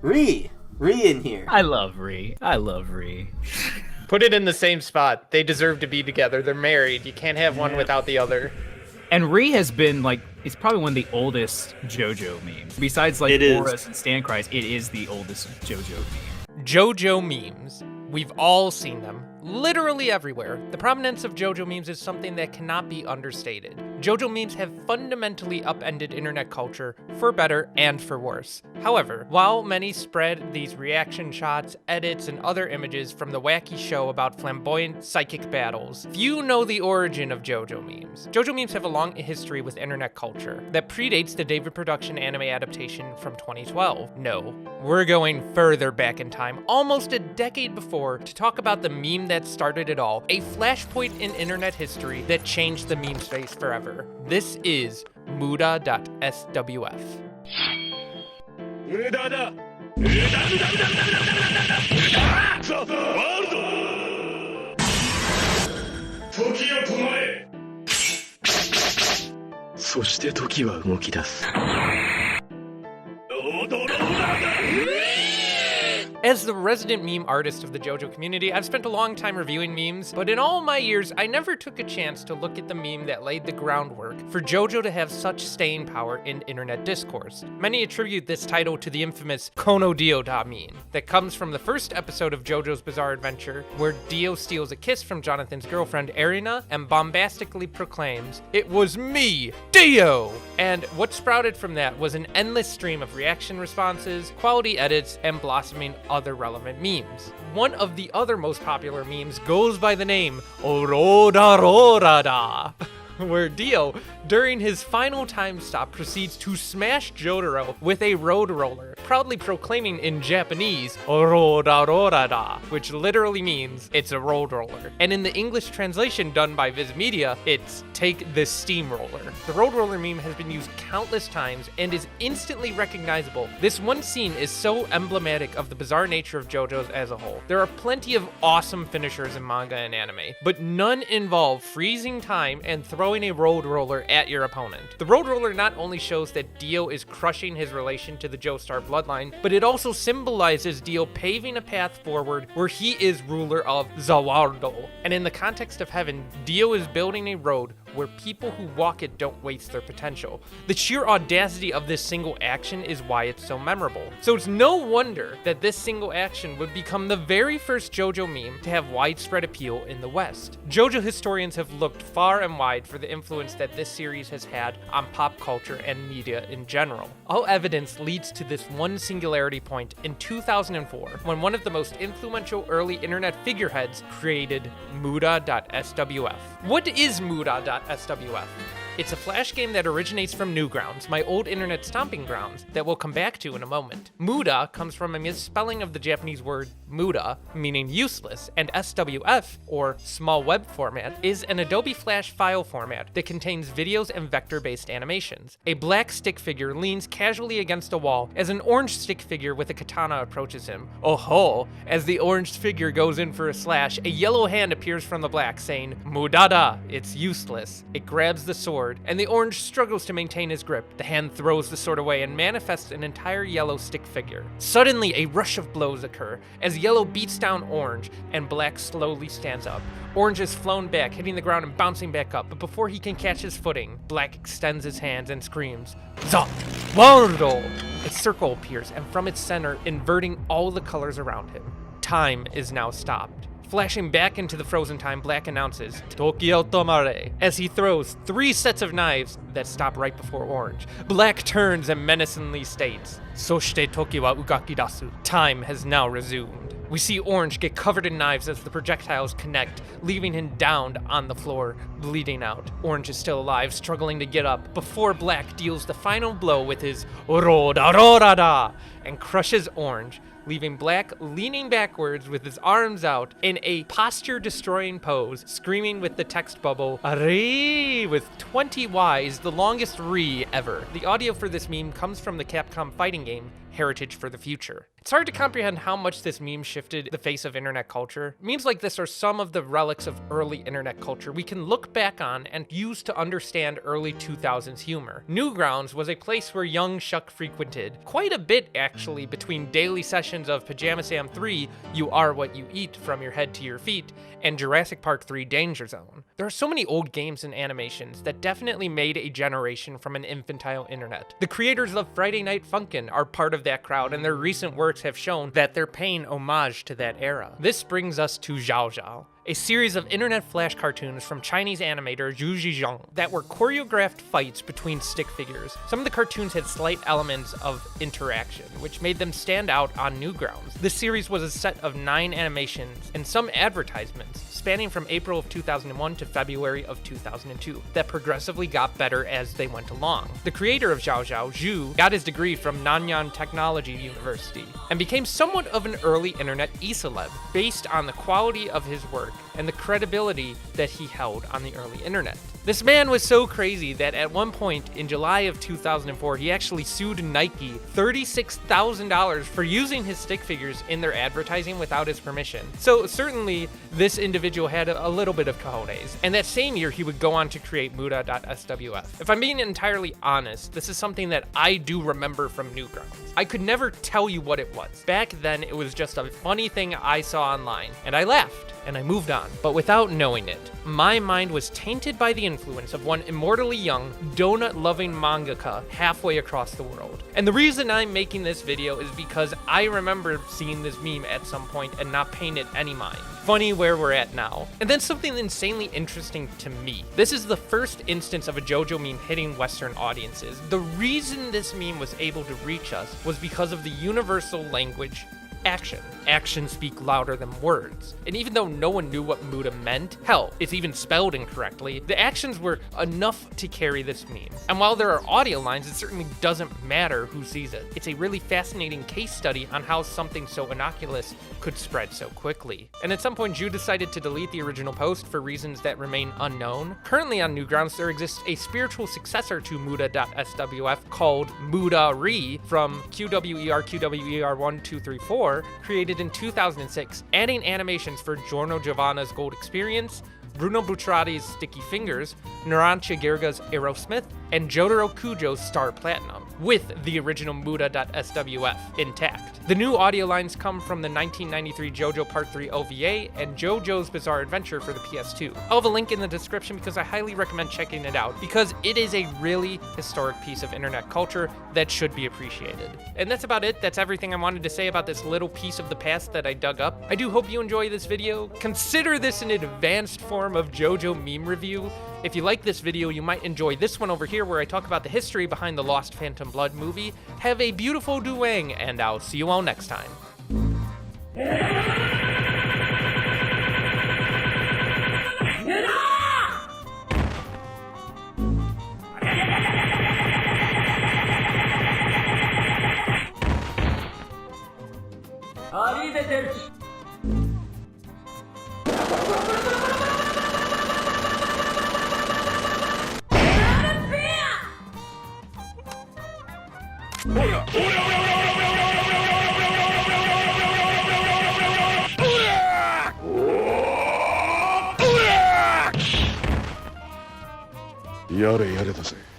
Wryyyy in here. I love Wryyyy. Put it in the same spot. They deserve to be together. They're married. You can't have one without the other. And Wryyyy has been, like, it's probably one of the oldest JoJo memes. Besides, like, Horus and Stan Cries, it is the oldest JoJo meme. JoJo memes. We've all seen them. Literally everywhere. The prominence of JoJo memes is something that cannot be understated. JoJo memes have fundamentally upended internet culture, for better and for worse. However, while many spread these reaction shots, edits, and other images from the wacky show about flamboyant psychic battles, few know the origin of JoJo memes. JoJo memes have a long history with internet culture that predates the David Production anime adaptation from 2012. No, we're going further back in time, almost a decade before, to talk about the meme that started it all, a flashpoint in internet history that changed the meme space forever. This is Muda.swf. As the resident meme artist of the JoJo community, I've spent a long time reviewing memes, but in all my years, I never took a chance to look at the meme that laid the groundwork for JoJo to have such staying power in internet discourse. Many attribute this title to the infamous Kono Dio da meme that comes from the first episode of JoJo's Bizarre Adventure, where Dio steals a kiss from Jonathan's girlfriend Erina and bombastically proclaims, "It was me, Dio!" And what sprouted from that was an endless stream of reaction responses, quality edits, and blossoming other relevant memes. One of the other most popular memes goes by the name Roda, where Dio, during his final time stop, proceeds to smash Jotaro with a road roller, proudly proclaiming in Japanese, Roda, which literally means it's a road roller. And in the English translation done by Viz Media, it's take the steamroller. The road roller meme has been used countless times and is instantly recognizable. This one scene is so emblematic of the bizarre nature of JoJo's as a whole. There are plenty of awesome finishers in manga and anime, but none involve freezing time and throwing a road roller at your opponent. The road roller not only shows that Dio is crushing his relation to the Joestar bloodline, but it also symbolizes Dio paving a path forward where he is ruler of WARUDO. And in the context of heaven, Dio is building a road where people who walk it don't waste their potential. The sheer audacity of this single action is why it's so memorable. So it's no wonder that this single action would become the very first JoJo meme to have widespread appeal in the West. JoJo historians have looked far and wide for the influence that this series has had on pop culture and media in general. All evidence leads to this one singularity point in 2004, when one of the most influential early internet figureheads created Muda.swf. What is Muda.swf? It's a flash game that originates from Newgrounds, my old internet stomping grounds, that we'll come back to in a moment. Muda comes from a misspelling of the Japanese word muda, meaning useless, and SWF, or small web format, is an Adobe Flash file format that contains videos and vector-based animations. A black stick figure leans casually against a wall as an orange stick figure with a katana approaches him. Oh ho! As the orange figure goes in for a slash, a yellow hand appears from the black saying, "Mudada, it's useless." It grabs the sword, and the orange struggles to maintain his grip. The hand throws the sword away and manifests an entire yellow stick figure. Suddenly, a rush of blows occur as yellow beats down orange and black slowly stands up. Orange is flown back, hitting the ground and bouncing back up, but before he can catch his footing, black extends his hands and screams, "Zop! WARUDO!" A circle appears, and from its center, inverting all the colors around him. Time is now stopped. Flashing back into the frozen time, Black announces, "Tokyo Tomare," as he throws 3 sets of knives that stop right before Orange. Black turns and menacingly states, "Soshite Toki wa ugakidasu." Time has now resumed. We see Orange get covered in knives as the projectiles connect, leaving him downed on the floor, bleeding out. Orange is still alive, struggling to get up, before Black deals the final blow with his Roda and crushes Orange, leaving Black leaning backwards with his arms out in a posture-destroying pose, screaming with the text bubble, "Wryyyy!" with 20 Ys, the longest Wryyyy ever. The audio for this meme comes from the Capcom fighting game heritage for the future. It's hard to comprehend how much this meme shifted the face of internet culture. Memes like this are some of the relics of early internet culture we can look back on and use to understand early 2000s humor. Newgrounds was a place where young Shuck frequented, quite a bit actually, between daily sessions of Pajama Sam 3, You Are What You Eat From Your Head to Your Feet, and Jurassic Park 3 Danger Zone. There are so many old games and animations that definitely made a generation from an infantile internet. The creators of Friday Night Funkin are part of that crowd, and their recent works have shown that they're paying homage to that era. This brings us to JoJo, a series of internet flash cartoons from Chinese animator Zhu Zhizhong that were choreographed fights between stick figures. Some of the cartoons had slight elements of interaction, which made them stand out on Newgrounds. This series was a set of 9 animations and some advertisements, spanning from April of 2001 to February of 2002, that progressively got better as they went along. The creator of JoJo, Zhu, got his degree from Nanyang Technology University, and became somewhat of an early internet e-celeb, based on the quality of his work and the credibility that he held on the early internet. This man was so crazy that at one point in July of 2004, he actually sued Nike $36,000 for using his stick figures in their advertising without his permission. So certainly this individual had a little bit of cojones. And that same year, he would go on to create Muda.swf. If I'm being entirely honest, this is something that I do remember from Newgrounds. I could never tell you what it was. Back then, it was just a funny thing I saw online, and I laughed, and I moved on. But without knowing it, my mind was tainted by the influence of one immortally young, donut-loving mangaka halfway across the world. And the reason I'm making this video is because I remember seeing this meme at some point and not paying it any mind. Funny where we're at now. And then something insanely interesting to me. This is the first instance of a JoJo meme hitting Western audiences. The reason this meme was able to reach us was because of the universal language action. Actions speak louder than words. And even though no one knew what Muda meant, hell, it's even spelled incorrectly, the actions were enough to carry this meme. And while there are audio lines, it certainly doesn't matter who sees it. It's a really fascinating case study on how something so innocuous could spread so quickly. And at some point, Zhu decided to delete the original post for reasons that remain unknown. Currently on Newgrounds, there exists a spiritual successor to Muda.swf called Wryyyy from QWER 1, 2, 3, 4, created in 2006, adding animations for Giorno Giovanna's Gold Experience, Bruno Butrati's Sticky Fingers, Narancha Girga's Aerosmith, and Jotaro Kujo's Star Platinum, with the original Muda.swf intact. The new audio lines come from the 1993 JoJo Part 3 OVA and JoJo's Bizarre Adventure for the PS2. I'll have a link in the description because I highly recommend checking it out, because it is a really historic piece of internet culture that should be appreciated. And that's about it. That's everything I wanted to say about this little piece of the past that I dug up. I do hope you enjoy this video. Consider this an advanced form of JoJo meme review. If you like this video, you might enjoy this one over here where I talk about the history behind the Lost Phantom Blood movie. Have a beautiful duang, and I'll see you all next time.やれやれだぜ。